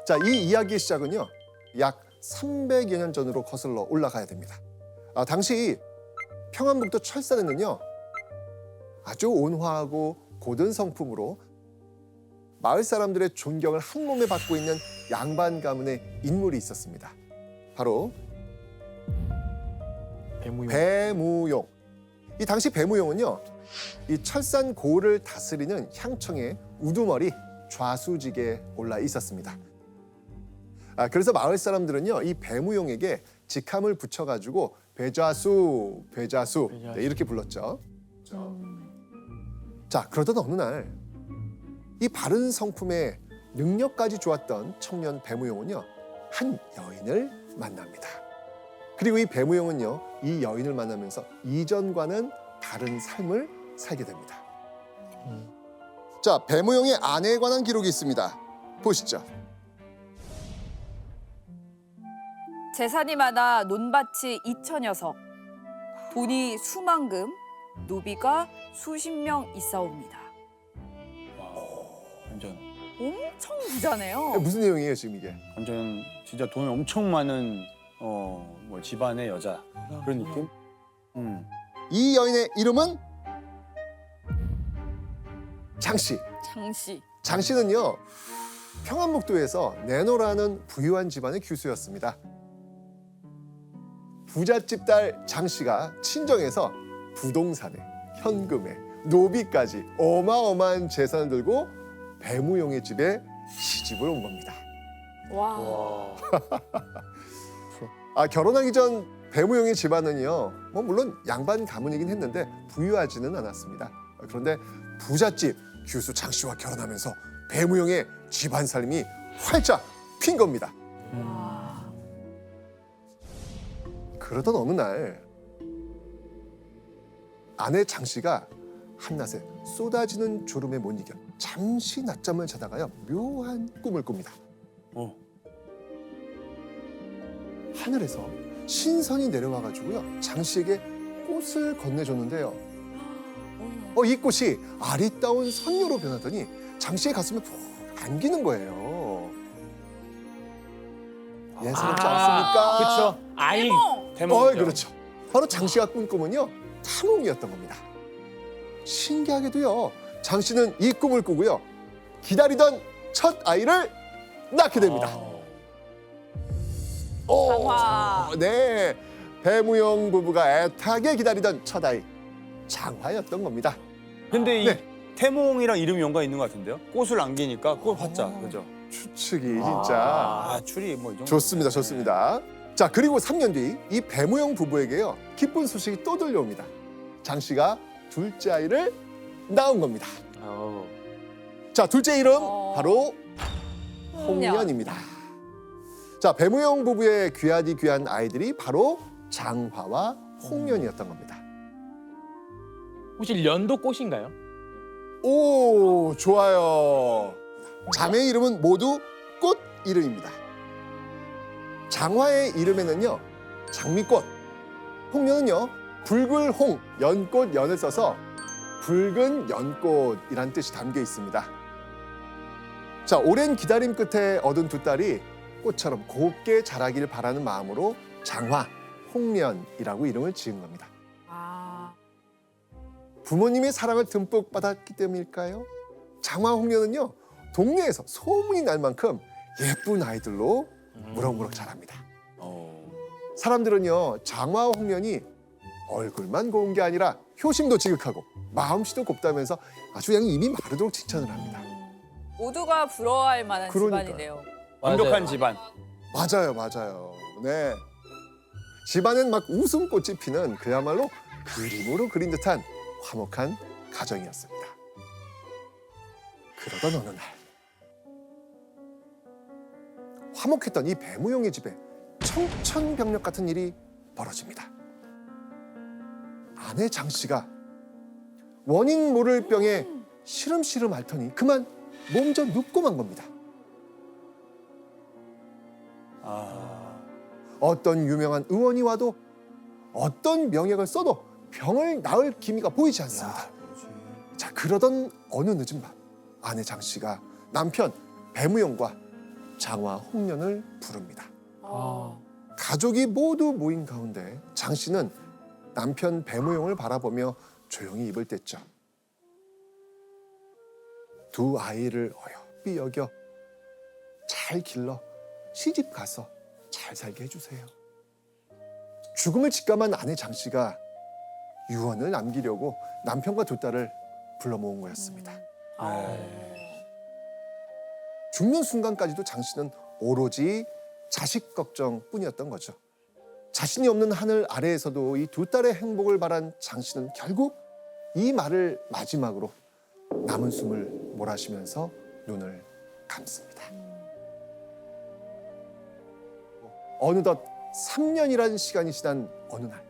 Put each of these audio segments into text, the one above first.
자, 이 이야기의 시작은요. 약 300여 년 전으로 거슬러 올라가야 됩니다. 당시 평안북도 철산에는요. 아주 온화하고 고든 성품으로 마을 사람들의 존경을 한 몸에 받고 있는 양반 가문의 인물이 있었습니다. 바로 배무용. 이 당시 배무용은요. 이 철산 고을을 다스리는 향청의 우두머리 좌수직에 올라 있었습니다. 그래서 마을 사람들은요. 이 배무용에게 직함을 붙여가지고 배좌수 네, 이렇게 불렀죠. 자, 그러던 어느 날 이 바른 성품에 능력까지 좋았던 청년 배무용은요. 한 여인을 만납니다. 그리고 이 배무용은요. 이 여인을 만나면서 이전과는 다른 삶을 살게 됩니다. 자, 배무용의 아내에 관한 기록이 있습니다. 보시죠. 재산이 많아 논밭이 2천여 석, 돈이 수만금, 노비가 수십 명 있사옵니다. 완전 엄청 부자네요. 무슨 내용이에요, 지금 이게? 완전 진짜 돈이 엄청 많은 뭐 집안의 여자 그런 느낌? 이 여인의 이름은 장씨. 장씨. 장씨는요. 평안북도에서 내노라는 부유한 집안의 규수였습니다. 부잣집 딸 장씨가 친정에서 부동산에 현금에 노비까지 어마어마한 재산을 들고 배무용의 집에 시집을 온 겁니다. 와. 결혼하기 전 배무용의 집안은요. 뭐 물론 양반 가문이긴 했는데 부유하지는 않았습니다. 그런데 부잣집 규수 장씨와 결혼하면서 배무용의 집안 삶이 활짝 핀 겁니다. 그러던 어느 날 아내 장씨가 한낮에 쏟아지는 졸음에 못 이겨 잠시 낮잠을 자다가요 묘한 꿈을 꿉니다. 하늘에서 신선이 내려와가지고요 장씨에게 꽃을 건네줬는데요. 이 꽃이 아리따운 선녀로 변하더니 장씨의 가슴에 푹 안기는 거예요. 예사롭지 않습니까? 그렇죠. 아이 대몽. 그렇죠. 바로 장씨가 꾼 꿈은요 탐몽이었던 겁니다. 신기하게도요 장씨는 이 꿈을 꾸고요 기다리던 첫 아이를 낳게 됩니다. 장화. 네, 배무용 부부가 애타게 기다리던 첫 아이 장화였던 겁니다. 근데 이 네. 태몽이랑 이름이 연관 있는 것 같은데요? 꽃을 안기니까 꽃 화자, 그죠? 추측이 진짜 추리 뭐 이 정도. 좋습니다, 좋습니다. 자, 그리고 3년 뒤 이 배무용 부부에게요 기쁜 소식이 또 들려옵니다. 장씨가 둘째 아이를 낳은 겁니다. 자, 둘째 이름 바로 홍련입니다. 자, 배무용 부부의 귀하디 귀한 아이들이 바로 장화와 홍련이었던 겁니다. 혹시 연도 꽃인가요? 오, 좋아요. 자매의 이름은 모두 꽃 이름입니다. 장화의 이름에는요 장미꽃, 홍련은요 붉을 홍, 연꽃 연을 써서 붉은 연꽃이란 뜻이 담겨 있습니다. 자, 오랜 기다림 끝에 얻은 두 딸이 꽃처럼 곱게 자라길 바라는 마음으로 장화, 홍련이라고 이름을 지은 겁니다. 부모님의 사랑을 듬뿍 받았기 때문일까요? 장화, 홍련은요 동네에서 소문이 날 만큼 예쁜 아이들로 무럭무럭 자랍니다. 사람들은요 장화, 홍련이 얼굴만 고운 게 아니라 효심도 지극하고 마음씨도 곱다면서 아주 그냥 입이 마르도록 칭찬을 합니다. 모두가 부러워할 만한 그러니까요. 집안이네요. 완벽한 집안. 맞아요, 맞아요. 네, 집안엔 막 웃음꽃이 피는 그야말로 그림으로 그린 듯한 화목한 가정이었습니다. 그러던 어느 날 화목했던 이 배무용의 집에 청천벽력 같은 일이 벌어집니다. 아내 장씨가 원인 모를 병에 시름시름 앓더니 그만 몸져 눕고 만 겁니다. 어떤 유명한 의원이 와도 어떤 명약을 써도 병을 나을 기미가 보이지 않습니다. 자, 그러던 어느 늦은 밤 아내 장씨가 남편 배무용과 장화 홍련을 부릅니다. 아. 가족이 모두 모인 가운데 장 씨는 남편 배무용을 바라보며 조용히 입을 뗐죠. 두 아이를 어여삐 여겨 잘 길러 시집 가서 잘 살게 해주세요. 죽음을 직감한 아내 장 씨가 유언을 남기려고 남편과 두 딸을 불러 모은 거였습니다. 죽는 순간까지도 장 씨는 오로지 자식 걱정뿐이었던 거죠. 자신이 없는 하늘 아래에서도 이 두 딸의 행복을 바란 장 씨는 결국 이 말을 마지막으로 남은 숨을 몰아쉬면서 눈을 감습니다. 어느덧 3년이라는 시간이 지난 어느 날,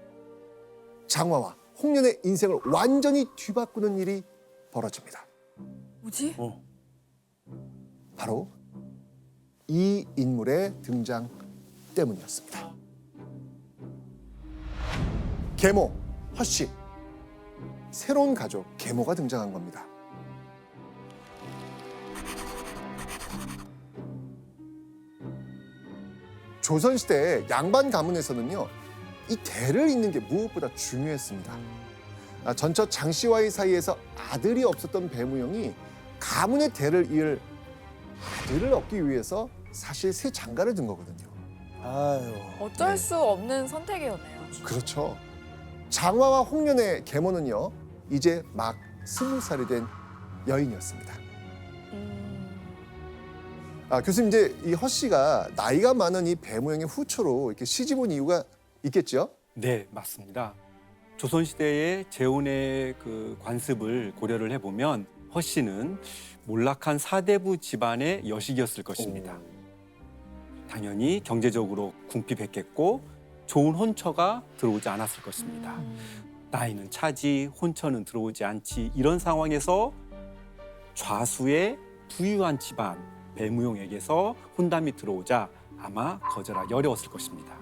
장화와 홍련의 인생을 완전히 뒤바꾸는 일이 벌어집니다. 뭐지? 바로 이 인물의 등장 때문이었습니다. 계모, 허씨. 새로운 가족, 계모가 등장한 겁니다. 조선시대 양반 가문에서는요, 이 대를 잇는 게 무엇보다 중요했습니다. 전처 장 씨와의 사이에서 아들이 없었던 배무용이 가문의 대를 이을 아들을 얻기 위해서 사실 새 장가를 든 거거든요. 아유. 어쩔 수 없는 선택이었네요. 그렇죠. 장화와 홍련의 계모는요, 이제 막 20살이 된 여인이었습니다. 교수님, 이제 이 허 씨가 나이가 많은 이 배무용의 후초로 이렇게 시집 온 이유가 있겠죠? 네, 맞습니다. 조선시대의 재혼의 그 관습을 고려를 해보면 허 씨는 몰락한 사대부 집안의 여식이었을 것입니다. 당연히 경제적으로 궁핍했겠고 좋은 혼처가 들어오지 않았을 것입니다. 나이는 차지, 혼처는 들어오지 않지, 이런 상황에서 좌수의 부유한 집안 배무용에게서 혼담이 들어오자 아마 거절하기 어려웠을 것입니다.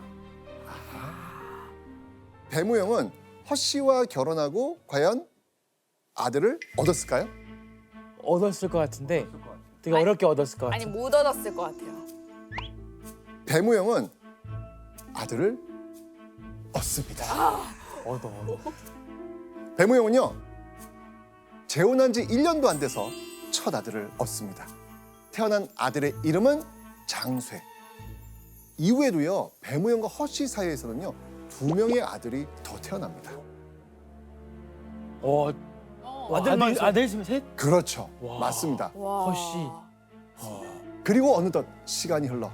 배무용은 허 씨와 결혼하고 과연 아들을 얻었을까요? 얻었을 것 같은데 되게 어렵게 얻었을 것 아니 같아요. 못 얻었을 것 같아요. 배무용은 아들을 얻습니다. 얻어. 배무용은요, 재혼한 지 1년도 안 돼서 첫 아들을 얻습니다. 태어난 아들의 이름은 장쇠. 이후에도요, 배무용과 허 씨 사이에서는요, 2명의 아들이 더 태어납니다. 아들 있으면 셋? 그렇죠. 와. 맞습니다. 와. 허 씨. 그리고 어느덧 시간이 흘러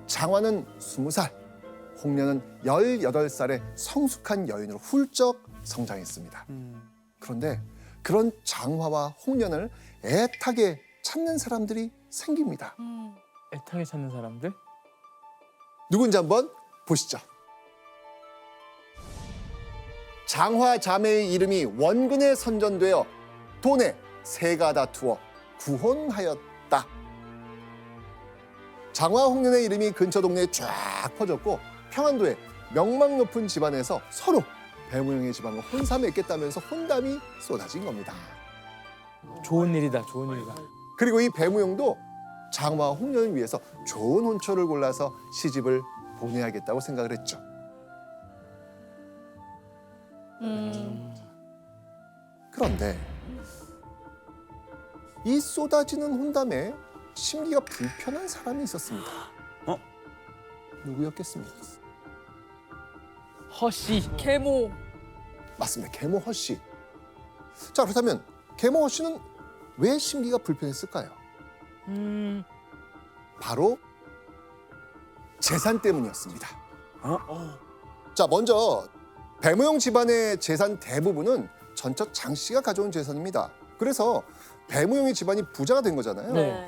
장화는 20살, 홍련은 18살의 성숙한 여인으로 훌쩍 성장했습니다. 그런데 그런 장화와 홍련을 애타게 찾는 사람들이 생깁니다. 애타게 찾는 사람들? 누군지 한번 보시죠. 장화 자매의 이름이 원근에 선전되어 돈에 새가 다투어 구혼하였다. 장화 홍련의 이름이 근처 동네에 쫙 퍼졌고 평안도의 명망 높은 집안에서 서로 배무용의 집안과 혼삼에 있겠다면서 혼담이 쏟아진 겁니다. 좋은 일이다. 좋은 일이다. 그리고 이 배무용도 장화와 홍련을 위해서 좋은 혼처를 골라서 시집을 보내야겠다고 생각을 했죠. 그런데 이 쏟아지는 혼담에 심기가 불편한 사람이 있었습니다. 누구였겠습니까? 허 씨. 계모. 맞습니다. 계모 허 씨. 자, 그렇다면 계모 허 씨는 왜 심기가 불편했을까요? 바로 재산 때문이었습니다. 자, 먼저 배무용 집안의 재산 대부분은 전처 장 씨가 가져온 재산입니다. 그래서 배무용의 집안이 부자가 된 거잖아요. 네.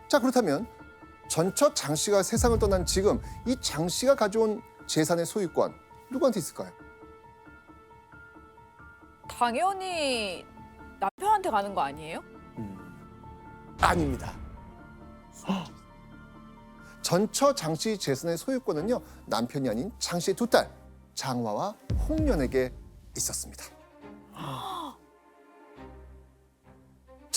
자, 그렇다면 전처 장 씨가 세상을 떠난 지금 이 장 씨가 가져온 재산의 소유권 누구한테 있을까요? 당연히 남편한테 가는 거 아니에요? 아닙니다. 전처 장 씨 재산의 소유권은요, 남편이 아닌 장 씨의 두 딸 장화와 홍련에게 있었습니다.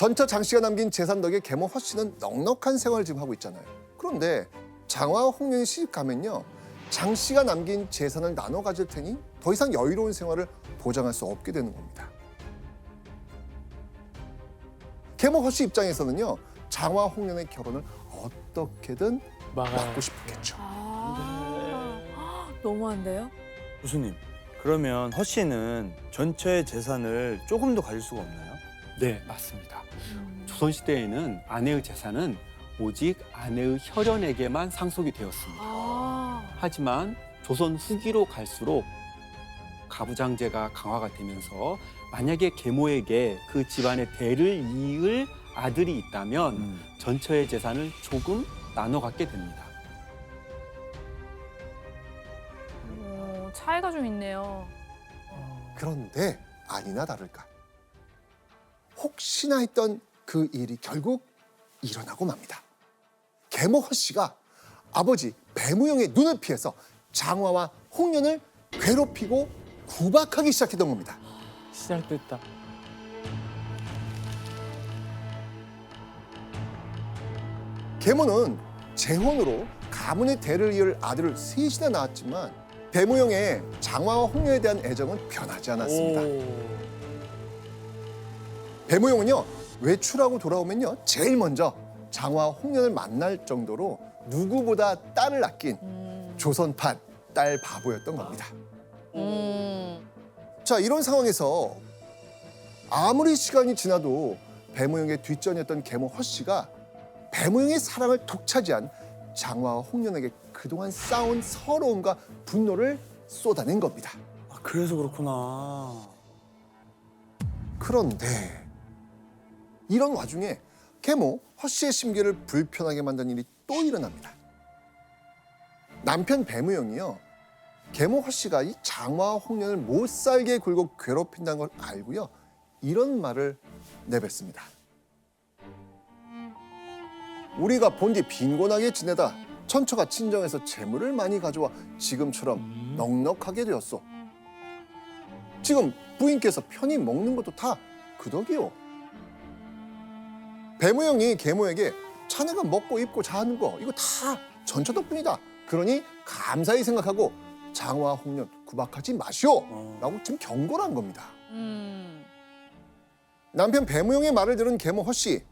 전처 장 씨가 남긴 재산 덕에 계모 허 씨는 넉넉한 생활을 지금 하고 있잖아요. 그런데 장화와 홍련이 시집 가면요, 장 씨가 남긴 재산을 나눠 가질 테니 더 이상 여유로운 생활을 보장할 수 없게 되는 겁니다. 계모 허 씨 입장에서는요, 장화와 홍련의 결혼을 어떻게든 막고 싶었겠죠. 너무한데요? 교수님, 그러면 허 씨는 전처의 재산을 조금 더 가질 수가 없나요? 네, 맞습니다. 조선시대에는 아내의 재산은 오직 아내의 혈연에게만 상속이 되었습니다. 하지만 조선 후기로 갈수록 가부장제가 강화가 되면서 만약에 계모에게 그 집안의 대를 이을 아들이 있다면 전처의 재산을 조금 나눠 갖게 됩니다. 차이가 좀 있네요. 그런데 아니나 다를까, 혹시나 했던 그 일이 결국 일어나고 맙니다. 계모 허 씨가 아버지 배무영의 눈을 피해서 장화와 홍련을 괴롭히고 구박하기 시작했던 겁니다. 시작됐다. 계모는 재혼으로 가문의 대를 이을 아들을 셋이나 낳았지만 배무영의 장화와 홍련에 대한 애정은 변하지 않았습니다. 배무영은요, 외출하고 돌아오면요, 제일 먼저 장화와 홍련을 만날 정도로 누구보다 딸을 아낀 조선판 딸 바보였던 겁니다. 자, 이런 상황에서 아무리 시간이 지나도 배무영의 뒷전이었던 계모 허 씨가 배무영의 사랑을 독차지한 장화와 홍련에게 그동안 쌓아온 서러움과 분노를 쏟아낸 겁니다. 아, 그래서 그렇구나. 그런데 이런 와중에 계모 허 씨의 심기를 불편하게 만든 일이 또 일어납니다. 남편 배무영이요, 계모 허 씨가 이 장화와 홍련을 못 살게 굴고 괴롭힌다는 걸 알고요, 이런 말을 내뱉습니다. 우리가 본디 빈곤하게 지내다 천처가 친정에서 재물을 많이 가져와 지금처럼 넉넉하게 되었소. 지금 부인께서 편히 먹는 것도 다 그 덕이요. 배무영이 계모에게 자네가 먹고 입고 자는 거 이거 다 전처 덕분이다. 그러니 감사히 생각하고 장화와 홍련 구박하지 마시오. 라고 지금 경고를 한 겁니다. 남편 배무영의 말을 들은 계모 허 씨,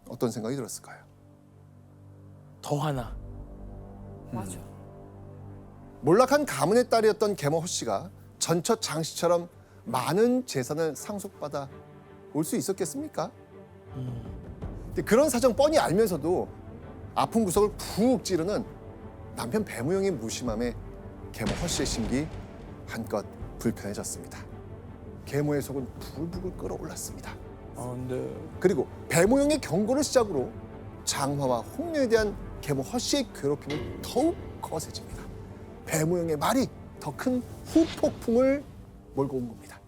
어떤 생각이 들었을까요? 더 화나. 맞아. 몰락한 가문의 딸이었던 계모 허 씨가 전처 장 씨처럼 많은 재산을 상속받아 올 수 있었겠습니까? 근데 그런 사정 뻔히 알면서도 아픈 구석을 푹 찌르는 남편 배무영의 무심함에 계모 허 씨의 심기 한껏 불편해졌습니다. 계모의 속은 부글부글 끓어올랐습니다. 아, 근데 그리고 배무영의 경고를 시작으로 장화와 홍련에 대한 계모 허 씨의 괴롭힘은 더욱 거세집니다. 배무영의 말이 더 큰 후폭풍을 몰고 온 겁니다.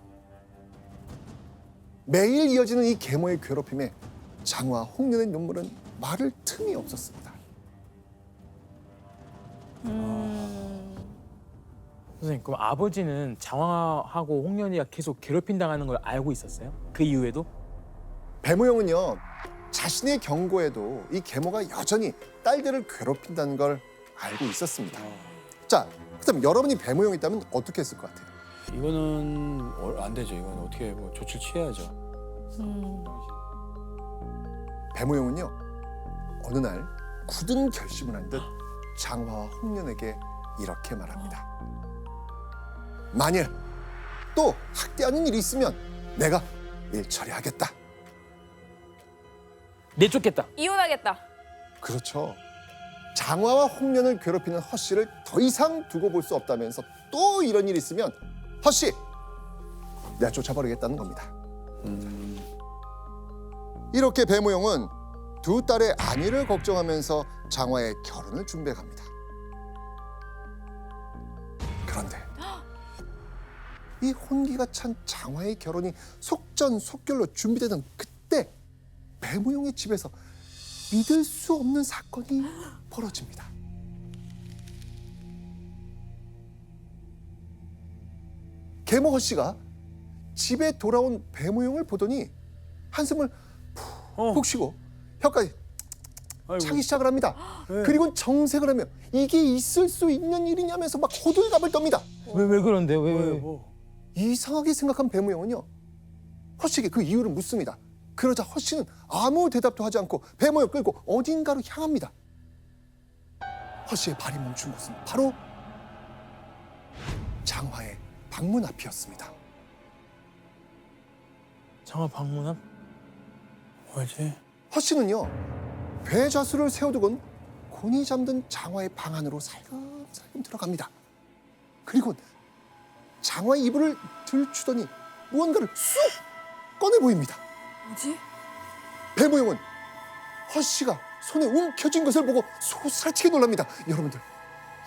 매일 이어지는 이 계모의 괴롭힘에 장화, 홍련의 눈물은 말을 틈이 없었습니다. 선생님, 그럼 아버지는 장화하고 홍련이가 계속 괴롭힌당하는 걸 알고 있었어요? 그 이후에도? 배무영은요, 자신의 경고에도 이 계모가 여전히 딸들을 괴롭힌다는 걸 알고 있었습니다. 자, 그렇다면 여러분이 배무영이 있다면 어떻게 했을 것 같아요? 이거는 안 되죠. 이건 어떻게 뭐 조치를 취해야죠. 배무영은요, 어느 날 굳은 결심을 한 듯 장화와 홍련에게 이렇게 말합니다. 만일 또 학대하는 일이 있으면 내가 일 처리하겠다. 내쫓겠다. 이혼하겠다. 그렇죠. 장화와 홍련을 괴롭히는 허 씨를 더 이상 두고 볼 수 없다면서 또 이런 일이 있으면 허 씨, 내가 쫓아버리겠다는 겁니다. 이렇게 배무영은 두 딸의 안위를 걱정하면서 장화의 결혼을 준비해갑니다. 그런데 이 혼기가 찬 장화의 결혼이 속전속결로 준비되던 그때 배무영의 집에서 믿을 수 없는 사건이 벌어집니다. 계모 허 씨가 집에 돌아온 배무영을 보더니 한숨을 푹 쉬고 혀까지 아이고. 차기 시작을 합니다. 네. 그리고 정색을 하며 이게 있을 수 있는 일이냐면서 막 호들갑을 떱니다. 왜 그런데요? 왜? 뭐. 이상하게 생각한 배모형은요, 허씨에게 그 이유를 묻습니다. 그러자 허씨는 아무 대답도 하지 않고 배모형 끌고 어딘가로 향합니다. 허씨의 발이 멈춘 곳은 바로 장화의 방문 앞이었습니다. 장화 방문 앞? 뭐지? 허씨는요, 배좌수를 세워두곤 곤히 잠든 장화의 방 안으로 살금살금 들어갑니다. 그리고 장화의 이불을 들추더니 무언가를 쑥 꺼내 보입니다. 뭐지? 배모형은 허씨가 손에 움켜쥔 것을 보고 소스라치게 놀랍니다. 여러분들,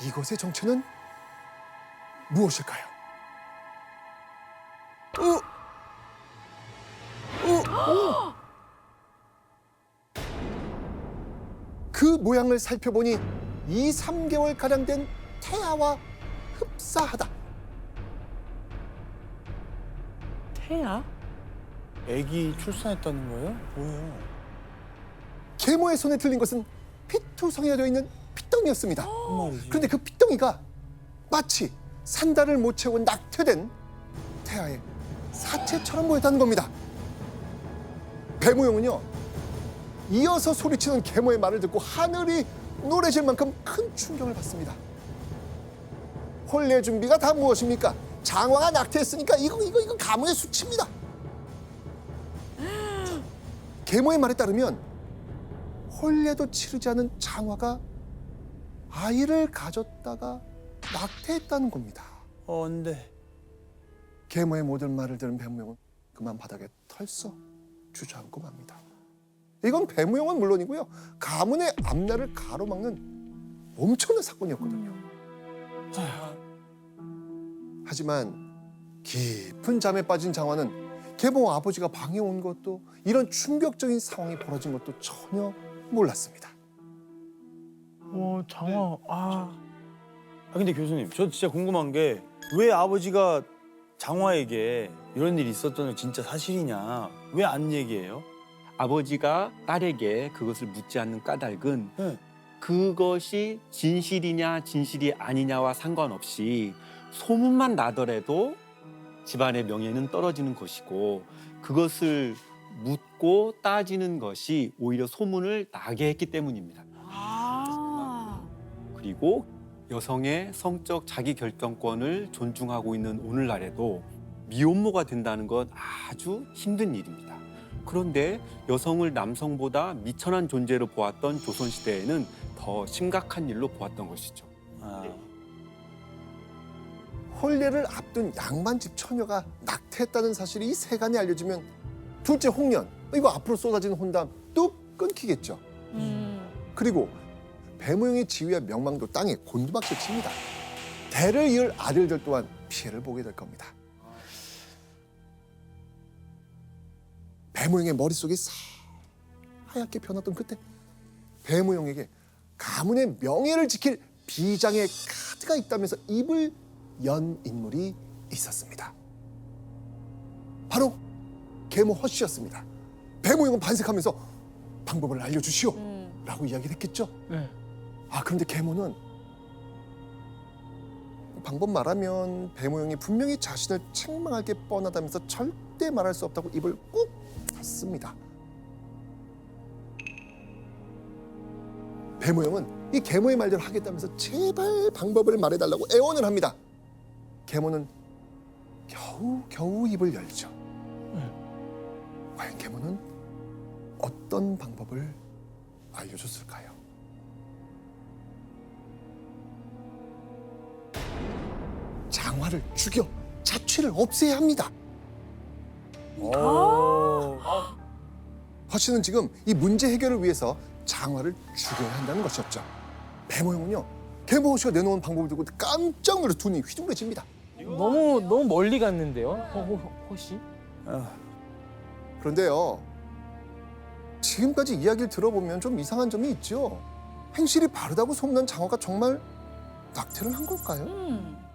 이것의 정체는 무엇일까요? 그 모양을 살펴보니 2, 3개월 가량 된 태아와 흡사하다. 태야? 애기 출산했다는 거예요? 뭐예요? 계모의 손에 들린 것은 피투성이가 되어 있는 핏덩이였습니다. 무슨 말이지? 그런데 그 핏덩이가 마치 산달을 못 채우고 낙태된 태아의 사체처럼 보였다는 겁니다. 배모형은요, 이어서 소리치는 계모의 말을 듣고 하늘이 노래질 만큼 큰 충격을 받습니다. 혼례 준비가 다 무엇입니까? 장화가 낙태했으니까 이거 가문의 수치입니다. 계모의 말에 따르면 혼례도 치르지 않은 장화가 아이를 가졌다가 낙태했다는 겁니다. 근데 계모의 모든 말을 들은 배무용은 그만 바닥에 털썩 주저앉고 맙니다. 이건 배무용은 물론이고요, 가문의 앞날을 가로막는 엄청난 사건이었거든요. 하지만 깊은 잠에 빠진 장화는 계모 아버지가 방에 온 것도 이런 충격적인 상황이 벌어진 것도 전혀 몰랐습니다. 장화. 근데 교수님, 저 진짜 궁금한 게 왜 아버지가 장화에게 이런 일이 있었던 게 진짜 사실이냐? 왜 안 얘기해요? 아버지가 딸에게 그것을 묻지 않는 까닭은 네. 그것이 진실이냐 진실이 아니냐와 상관없이 소문만 나더라도 집안의 명예는 떨어지는 것이고, 그것을 묻고 따지는 것이 오히려 소문을 나게 했기 때문입니다. 그리고 여성의 성적 자기 결정권을 존중하고 있는 오늘날에도 미혼모가 된다는 건 아주 힘든 일입니다. 그런데 여성을 남성보다 미천한 존재로 보았던 조선시대에는 더 심각한 일로 보았던 것이죠. 혼례를 앞둔 양반집 처녀가 낙태했다는 사실이 이 세간에 알려지면 둘째 홍련, 이거 앞으로 쏟아지는 혼담 뚝 끊기겠죠. 그리고 배무용의 지위와 명망도 땅에 곤두박질 칩니다. 대를 이을 아들들 또한 피해를 보게 될 겁니다. 배무용의 머릿속이 하얗게 변했던 그때 배무용에게 가문의 명예를 지킬 비장의 카드가 있다면서 입을 연 인물이 있었습니다. 바로 계모 허씨였습니다. 배무용은 반색하면서 방법을 알려주시오 라고 이야기를 했겠죠. 네. 그런데 계모는 방법 말하면 배무용이 분명히 자신을 책망할 게 뻔하다면서 절대 말할 수 없다고 입을 꾹 닫습니다. 배무용은 이 계모의 말대로 하겠다면서 제발 방법을 말해달라고 애원을 합니다. 계모는 겨우 입을 열죠. 과연 계모는 어떤 방법을 알려줬을까요? 장화를 죽여 자취를 없애야 합니다. 허씨는 지금 이 문제 해결을 위해서 장화를 죽여야 한다는 것이었죠. 배모형은요, 계모 허씨가 내놓은 방법을 듣고 깜짝 놀라 눈이 휘둥그레집니다. 너무 멀리 갔는데요, 허씨? 그런데요, 지금까지 이야기를 들어보면 좀 이상한 점이 있죠. 행실이 바르다고 소문난 장화가 정말 낙태를 한 걸까요?